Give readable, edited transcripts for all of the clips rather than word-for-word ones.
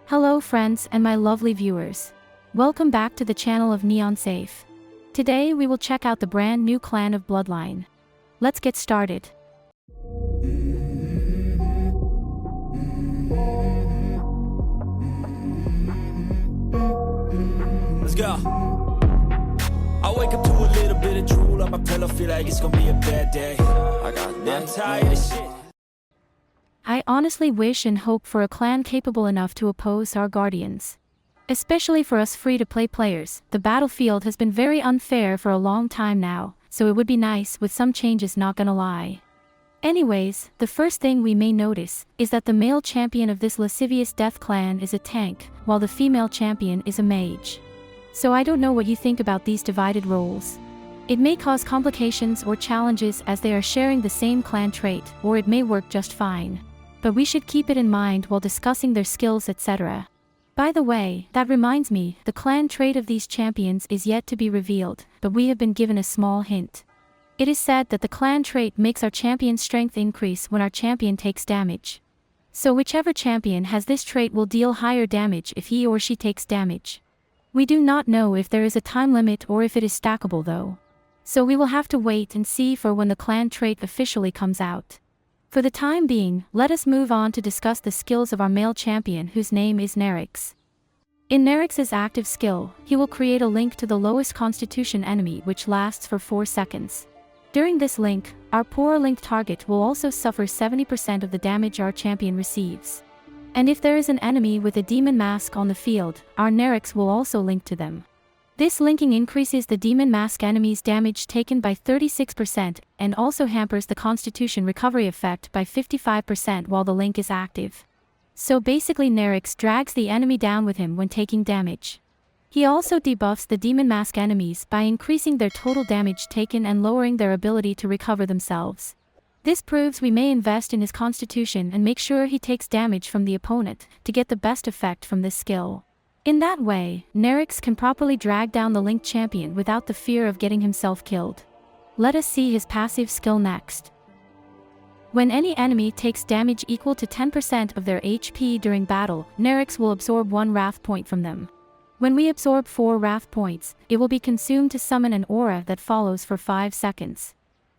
Hello friends and my lovely viewers. Welcome back to the channel of Neon Safe. Today we will check out the brand new clan of Bloodline. Let's get started. Let's go. I wake up to a little bit of drool on my pillow, feel like it's gonna be a bad day. I'm tired of shit. I honestly wish and hope for a clan capable enough to oppose our guardians. Especially for us free-to-play players, the battlefield has been very unfair for a long time now, so it would be nice with some changes, not gonna lie. Anyways, the first thing we may notice is that the male champion of this Lascivious death clan is a tank, while the female champion is a mage. So I don't know what you think about these divided roles. It may cause complications or challenges as they are sharing the same clan trait, or it may work just fine. But we should keep it in mind while discussing their skills, etc. By the way, that reminds me, the clan trait of these champions is yet to be revealed, but we have been given a small hint. It is said that the clan trait makes our champion's strength increase when our champion takes damage. So whichever champion has this trait will deal higher damage if he or she takes damage. We do not know if there is a time limit or if it is stackable though. So we will have to wait and see for when the clan trait officially comes out. For the time being, let us move on to discuss the skills of our male champion whose name is Nerix. In Nerix's active skill, he will create a link to the lowest constitution enemy which lasts for 4 seconds. During this link, our poor linked target will also suffer 70% of the damage our champion receives. And if there is an enemy with a demon mask on the field, our Nerix will also link to them. This linking increases the demon mask enemy's damage taken by 36% and also hampers the constitution recovery effect by 55% while the link is active. So basically Nerix drags the enemy down with him when taking damage. He also debuffs the demon mask enemies by increasing their total damage taken and lowering their ability to recover themselves. This proves we may invest in his constitution and make sure he takes damage from the opponent to get the best effect from this skill. In that way, Nerix can properly drag down the linked champion without the fear of getting himself killed. Let us see his passive skill next. When any enemy takes damage equal to 10% of their HP during battle, Nerix will absorb 1 wrath point from them. When we absorb 4 wrath points, it will be consumed to summon an aura that follows for 5 seconds.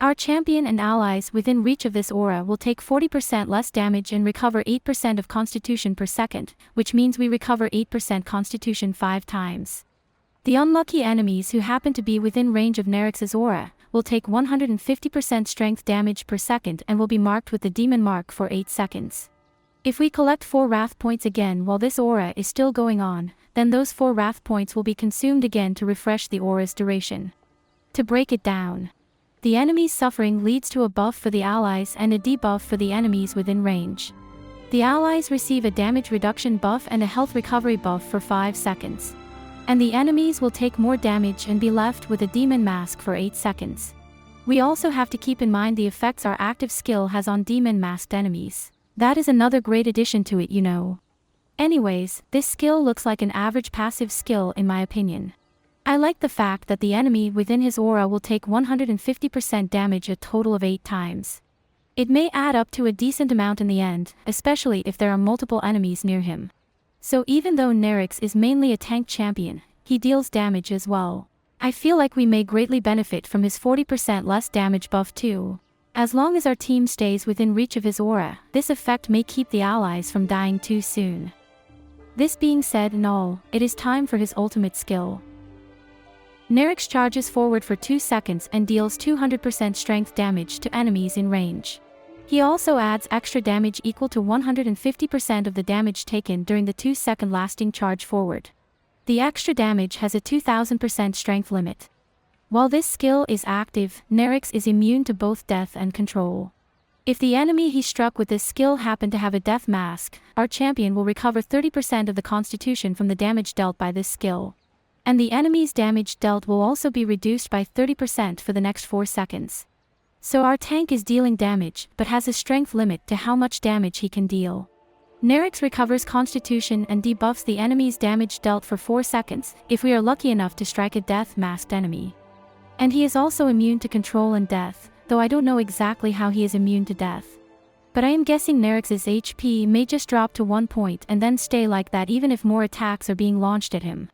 Our champion and allies within reach of this aura will take 40% less damage and recover 8% of constitution per second, which means we recover 8% constitution 5 times. The unlucky enemies who happen to be within range of Nerix's aura will take 150% strength damage per second and will be marked with the demon mark for 8 seconds. If we collect 4 wrath points again while this aura is still going on, then those 4 wrath points will be consumed again to refresh the aura's duration. To break it down, the enemy's suffering leads to a buff for the allies and a debuff for the enemies within range. The allies receive a damage reduction buff and a health recovery buff for 5 seconds. And the enemies will take more damage and be left with a demon mask for 8 seconds. We also have to keep in mind the effects our active skill has on demon masked enemies. That is another great addition to it, you know. Anyways, this skill looks like an average passive skill in my opinion. I like the fact that the enemy within his aura will take 150% damage a total of 8 times. It may add up to a decent amount in the end, especially if there are multiple enemies near him. So even though Nerix is mainly a tank champion, he deals damage as well. I feel like we may greatly benefit from his 40% less damage buff too. As long as our team stays within reach of his aura, this effect may keep the allies from dying too soon. This being said and all, it is time for his ultimate skill. Nerix charges forward for 2 seconds and deals 200% strength damage to enemies in range. He also adds extra damage equal to 150% of the damage taken during the 2-second lasting charge forward. The extra damage has a 2000% strength limit. While this skill is active, Nerix is immune to both death and control. If the enemy he struck with this skill happened to have a death mask, our champion will recover 30% of the constitution from the damage dealt by this skill. And the enemy's damage dealt will also be reduced by 30% for the next 4 seconds. So our tank is dealing damage, but has a strength limit to how much damage he can deal. Nerix recovers constitution and debuffs the enemy's damage dealt for 4 seconds, if we are lucky enough to strike a death-masked enemy. And he is also immune to control and death, though I don't know exactly how he is immune to death. But I am guessing Nerix's HP may just drop to 1 point and then stay like that even if more attacks are being launched at him.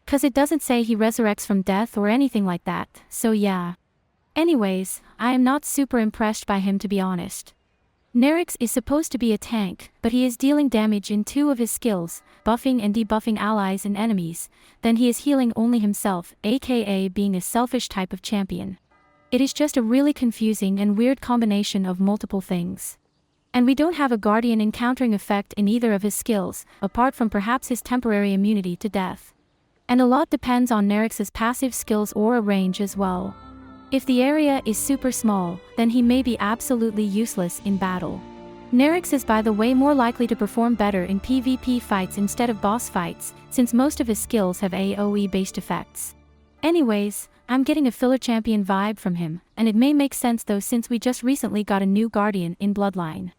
Cause it doesn't say he resurrects from death or anything like that, so yeah. Anyways, I am not super impressed by him to be honest. Nerix is supposed to be a tank, but he is dealing damage in 2 of his skills, buffing and debuffing allies and enemies, then he is healing only himself, aka being a selfish type of champion. It is just a really confusing and weird combination of multiple things. And we don't have a Guardian encountering effect in either of his skills, apart from perhaps his temporary immunity to death. And a lot depends on Nerix's passive skills aura range as well. If the area is super small, then he may be absolutely useless in battle. Nerix is by the way more likely to perform better in PvP fights instead of boss fights, since most of his skills have AoE based effects. Anyways, I'm getting a filler champion vibe from him, and it may make sense though since we just recently got a new Guardian in Bloodline.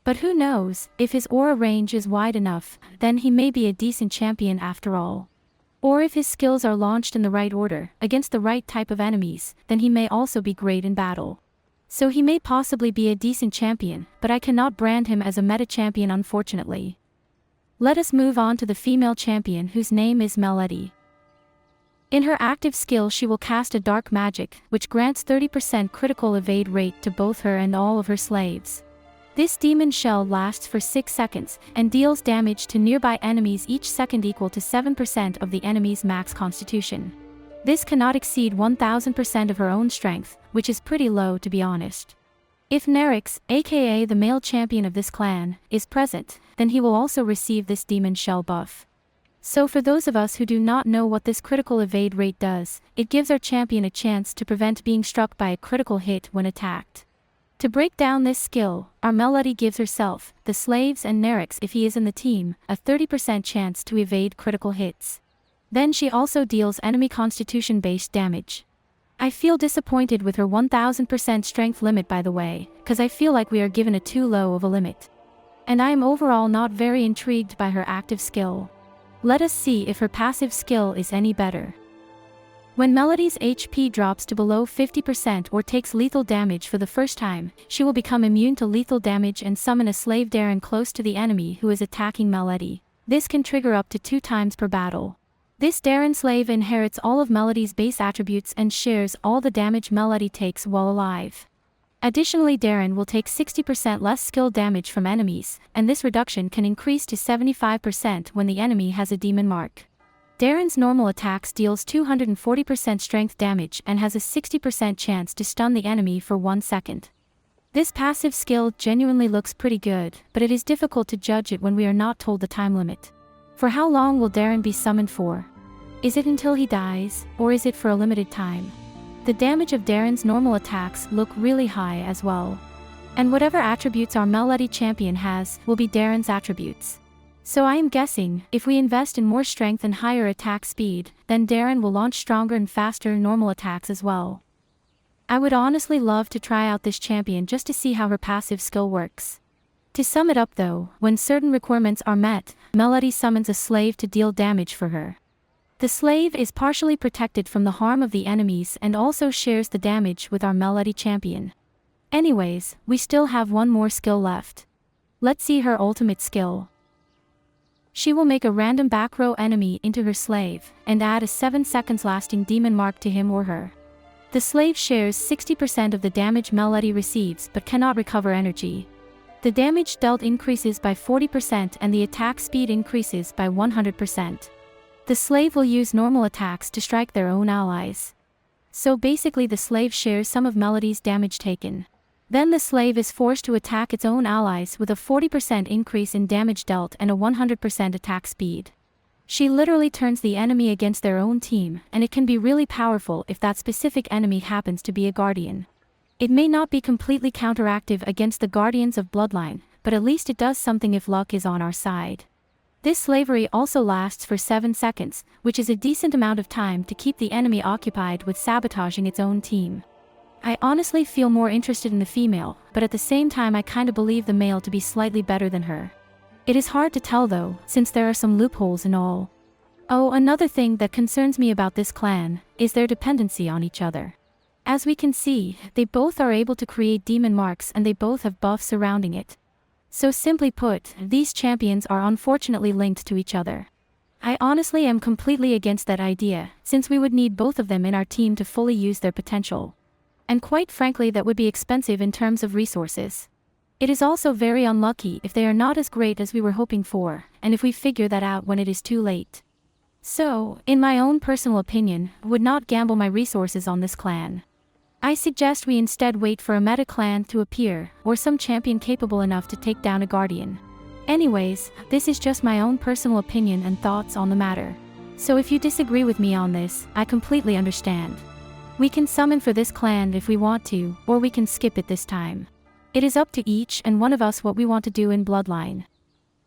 But who knows, if his aura range is wide enough, then he may be a decent champion after all. Or if his skills are launched in the right order, against the right type of enemies, then he may also be great in battle. So he may possibly be a decent champion, but I cannot brand him as a meta champion unfortunately. Let us move on to the female champion whose name is Meledi. In her active skill she will cast a dark magic, which grants 30% critical evade rate to both her and all of her slaves. This demon shell lasts for 6 seconds, and deals damage to nearby enemies each second equal to 7% of the enemy's max constitution. This cannot exceed 1000% of her own strength, which is pretty low to be honest. If Nerix, aka the male champion of this clan, is present, then he will also receive this demon shell buff. So for those of us who do not know what this critical evade rate does, it gives our champion a chance to prevent being struck by a critical hit when attacked. To break down this skill, our Meledi gives herself, the slaves and Nerix if he is in the team, a 30% chance to evade critical hits. Then she also deals enemy constitution based damage. I feel disappointed with her 1000% strength limit by the way, cause I feel like we are given a too low of a limit. And I am overall not very intrigued by her active skill. Let us see if her passive skill is any better. When Meledi's HP drops to below 50% or takes lethal damage for the first time, she will become immune to lethal damage and summon a slave Darren close to the enemy who is attacking Meledi. This can trigger up to 2 times per battle. This Darren slave inherits all of Meledi's base attributes and shares all the damage Meledi takes while alive. Additionally, Darren will take 60% less skill damage from enemies, and this reduction can increase to 75% when the enemy has a demon mark. Darren's normal attacks deals 240% strength damage and has a 60% chance to stun the enemy for 1 second. This passive skill genuinely looks pretty good, but it is difficult to judge it when we are not told the time limit. For how long will Darren be summoned for? Is it until he dies, or is it for a limited time? The damage of Darren's normal attacks look really high as well. And whatever attributes our Meledi champion has, will be Darren's attributes. So I am guessing, if we invest in more strength and higher attack speed, then Darren will launch stronger and faster normal attacks as well. I would honestly love to try out this champion just to see how her passive skill works. To sum it up though, when certain requirements are met, Meledi summons a slave to deal damage for her. The slave is partially protected from the harm of the enemies and also shares the damage with our Meledi champion. Anyways, we still have one more skill left. Let's see her ultimate skill. She will make a random back row enemy into her slave, and add a 7 seconds lasting demon mark to him or her. The slave shares 60% of the damage Meledi receives but cannot recover energy. The damage dealt increases by 40% and the attack speed increases by 100%. The slave will use normal attacks to strike their own allies. So basically the slave shares some of Meledi's damage taken. Then the slave is forced to attack its own allies with a 40% increase in damage dealt and a 100% attack speed. She literally turns the enemy against their own team, and it can be really powerful if that specific enemy happens to be a guardian. It may not be completely counteractive against the guardians of Bloodline, but at least it does something if luck is on our side. This slavery also lasts for 7 seconds, which is a decent amount of time to keep the enemy occupied with sabotaging its own team. I honestly feel more interested in the female, but at the same time I kinda believe the male to be slightly better than her. It is hard to tell though, since there are some loopholes and all. Oh, another thing that concerns me about this clan is their dependency on each other. As we can see, they both are able to create demon marks and they both have buffs surrounding it. So simply put, these champions are unfortunately linked to each other. I honestly am completely against that idea, since we would need both of them in our team to fully use their potential. And quite frankly, that would be expensive in terms of resources. It is also very unlucky if they are not as great as we were hoping for, and if we figure that out when it is too late. So, in my own personal opinion, would not gamble my resources on this clan. I suggest we instead wait for a meta clan to appear, or some champion capable enough to take down a guardian. Anyways, this is just my own personal opinion and thoughts on the matter. So if you disagree with me on this, I completely understand. We can summon for this clan if we want to, or we can skip it this time. It is up to each and one of us what we want to do in Bloodline.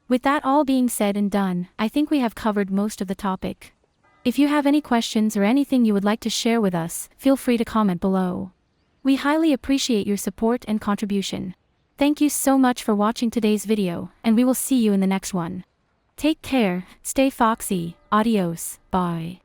With that all being said and done, I think we have covered most of the topic. If you have any questions or anything you would like to share with us, feel free to comment below. We highly appreciate your support and contribution. Thank you so much for watching today's video, and we will see you in the next one. Take care, stay foxy, adios, bye.